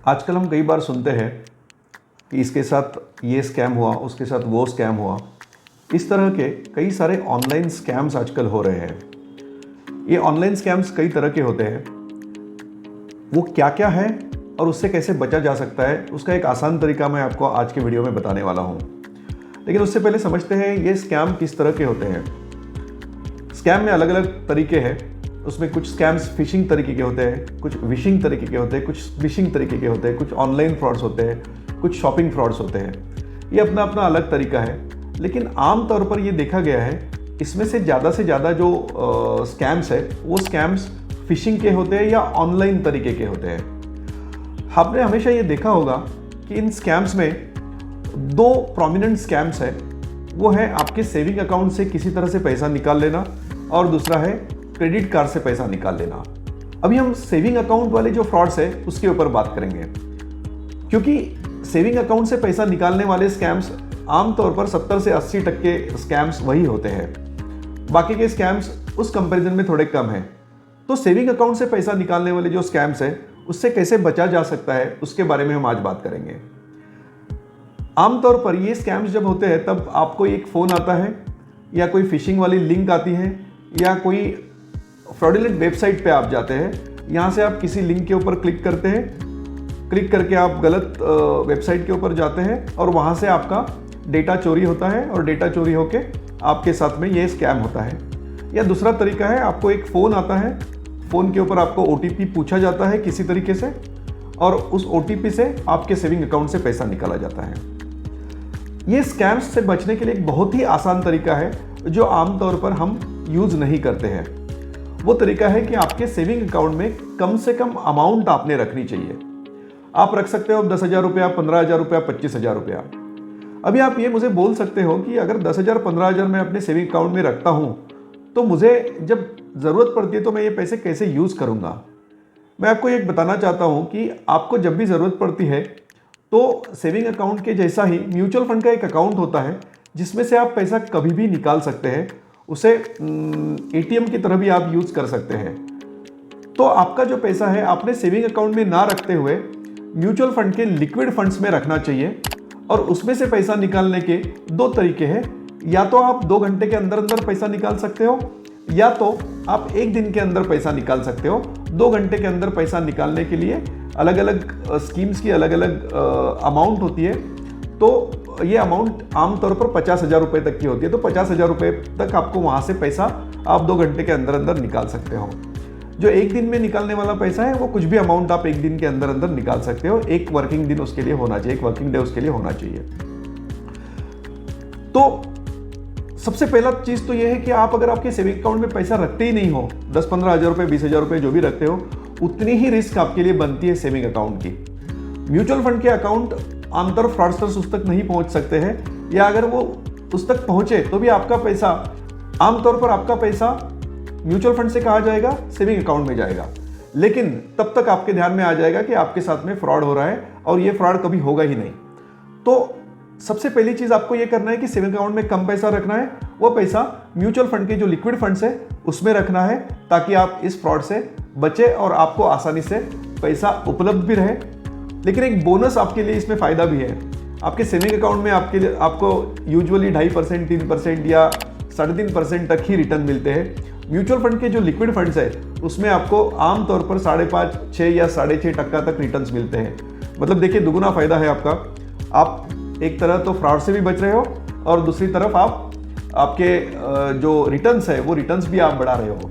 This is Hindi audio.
आजकल हम कई बार सुनते हैं कि इसके साथ ये स्कैम हुआ, उसके साथ वो स्कैम हुआ। इस तरह के कई सारे ऑनलाइन स्कैम्स आजकल हो रहे हैं। ये ऑनलाइन स्कैम्स कई तरह के होते हैं। वो क्या क्या है और उससे कैसे बचा जा सकता है, उसका एक आसान तरीका मैं आपको आज के वीडियो में बताने वाला हूँ। लेकिन उससे पहले समझते हैं ये स्कैम किस तरह के होते हैं। स्कैम में अलग अलग तरीके हैं। उसमें कुछ स्कैम्स फिशिंग तरीके के होते हैं, कुछ विशिंग तरीके के होते हैं, कुछ स्मिशिंग तरीके के होते हैं, कुछ ऑनलाइन फ्रॉड्स होते हैं, कुछ शॉपिंग फ्रॉड्स होते हैं। ये अपना अपना अलग तरीका है। लेकिन आम तौर पर ये देखा गया है इसमें से ज़्यादा जो स्कैम्स है वो स्कैम्स फिशिंग के होते हैं या ऑनलाइन तरीके के होते हैं। आपने हमेशा ये देखा होगा कि इन स्कैम्स में दो प्रोमिनेंट स्कैम्स है। वो है आपके सेविंग अकाउंट से किसी तरह से पैसा निकाल लेना और दूसरा है क्रेडिट कार्ड से पैसा निकाल लेना। अभी हम सेविंग अकाउंट वाले जो फ्रॉड्स है उसके ऊपर बात करेंगे, क्योंकि सेविंग अकाउंट से पैसा निकालने वाले स्कैम्स आमतौर पर 70 से 80% स्कैम्स वही होते हैं। बाकी के स्कैम्स उस कंपैरिजन में थोड़े कम हैं। तो सेविंग अकाउंट से पैसा निकालने वाले जो स्कैम्स है उससे कैसे बचा जा सकता है उसके बारे में हम आज बात करेंगे। आमतौर पर ये स्कैम्स जब होते हैं तब आपको एक फ़ोन आता है या कोई फिशिंग वाली लिंक आती है या कोई फ्रॉडुलेंट वेबसाइट पे आप जाते हैं। यहाँ से आप किसी लिंक के ऊपर क्लिक करते हैं, क्लिक करके आप गलत वेबसाइट के ऊपर जाते हैं और वहाँ से आपका डेटा चोरी होता है और डेटा चोरी होके आपके साथ में ये स्कैम होता है। या दूसरा तरीका है, आपको एक फ़ोन आता है, फ़ोन के ऊपर आपको OTP पूछा जाता है किसी तरीके से और उस OTP से आपके सेविंग अकाउंट से पैसा निकाला जाता है। ये स्कैम्स से बचने के लिए एक बहुत ही आसान तरीका है जो आमतौर पर हम यूज़ नहीं करते हैं। वो तरीका है कि आपके सेविंग अकाउंट में कम से कम अमाउंट आपने रखनी चाहिए। आप रख सकते हो 10,000 रुपया, 15,000 रुपया, 25,000 रुपया। अभी आप ये मुझे बोल सकते हो कि अगर 10,000, 15,000 मैं अपने सेविंग अकाउंट में रखता हूँ तो मुझे जब ज़रूरत पड़ती है तो मैं ये पैसे कैसे यूज़ करूँगा। मैं आपको एक बताना चाहता हूँ कि आपको जब भी ज़रूरत पड़ती है तो सेविंग अकाउंट के जैसा ही म्यूचुअल फंड का एक अकाउंट होता है जिसमें से आप पैसा कभी भी निकाल सकते हैं। उसे ATM की तरह भी आप यूज़ कर सकते हैं। तो आपका जो पैसा है आपने सेविंग अकाउंट में ना रखते हुए म्यूचुअल फंड के लिक्विड फंड्स में रखना चाहिए। और उसमें से पैसा निकालने के दो तरीके हैं। या तो आप 2 घंटे के अंदर अंदर पैसा निकाल सकते हो या तो आप 1 दिन के अंदर पैसा निकाल सकते हो। 2 घंटे के अंदर पैसा निकालने के लिए अलग अलग स्कीम्स की अलग अलग अमाउंट होती है। तो ये अमाउंट आमतौर पर 50,000 रुपये तक की होती है। तो 50,000 रुपये तक आपको वहाँ से पैसा आप 2 घंटे के अंदर अंदर निकाल सकते हो। जो 1 दिन में निकालने वाला पैसा है वो कुछ भी अमाउंट आप 1 दिन के अंदर अंदर निकाल सकते हो। 1 वर्किंग दिन उसके लिए होना चाहिए, 1 वर्किंग डे उसके लिए होना चाहिए। तो सबसे पहला चीज़ तो ये है कि आप अगर आपके सेविंग अकाउंट में पैसा रखते ही नहीं हो, 10-15,000 रुपये, 20,000 रुपये जो भी रखते हो, उतनी ही रिस्क आपके लिए बनती है सेविंग अकाउंट की। म्यूचुअल फंड के अकाउंट आमतौर फ्रॉडस्टर्स उस तक नहीं पहुंच सकते हैं, या अगर वो उस तक पहुंचे तो भी आपका पैसा, आमतौर पर आपका पैसा म्यूचुअल फंड से कहा जाएगा सेविंग अकाउंट में जाएगा। लेकिन तब तक आपके ध्यान में आ जाएगा कि आपके साथ में फ्रॉड हो रहा है और ये फ्रॉड कभी होगा ही नहीं। तो सबसे पहली चीज़ आपको ये करना है कि सेविंग अकाउंट में कम पैसा रखना है। वो पैसा म्यूचुअल फंड के जो लिक्विड फंड्स है उसमें रखना है ताकि आप इस फ्रॉड से बचे और आपको आसानी से पैसा उपलब्ध भी रहे। लेकिन एक बोनस आपके लिए इसमें फ़ायदा भी है। आपके सेविंग अकाउंट में आपको यूजुअली 2.5%, 3% या 3.5% तक ही रिटर्न मिलते हैं। म्यूचुअल फंड के जो लिक्विड फंड्स है उसमें आपको आमतौर पर 5.5, 6 या 6.5% तक रिटर्न्स मिलते हैं। मतलब देखिए, दुगुना फ़ायदा है आपका। आप एक तरह तो फ्रॉड से भी बच रहे हो और दूसरी तरफ आप आपके जो रिटर्न्स है वो रिटर्न्स भी आप बढ़ा रहे हो।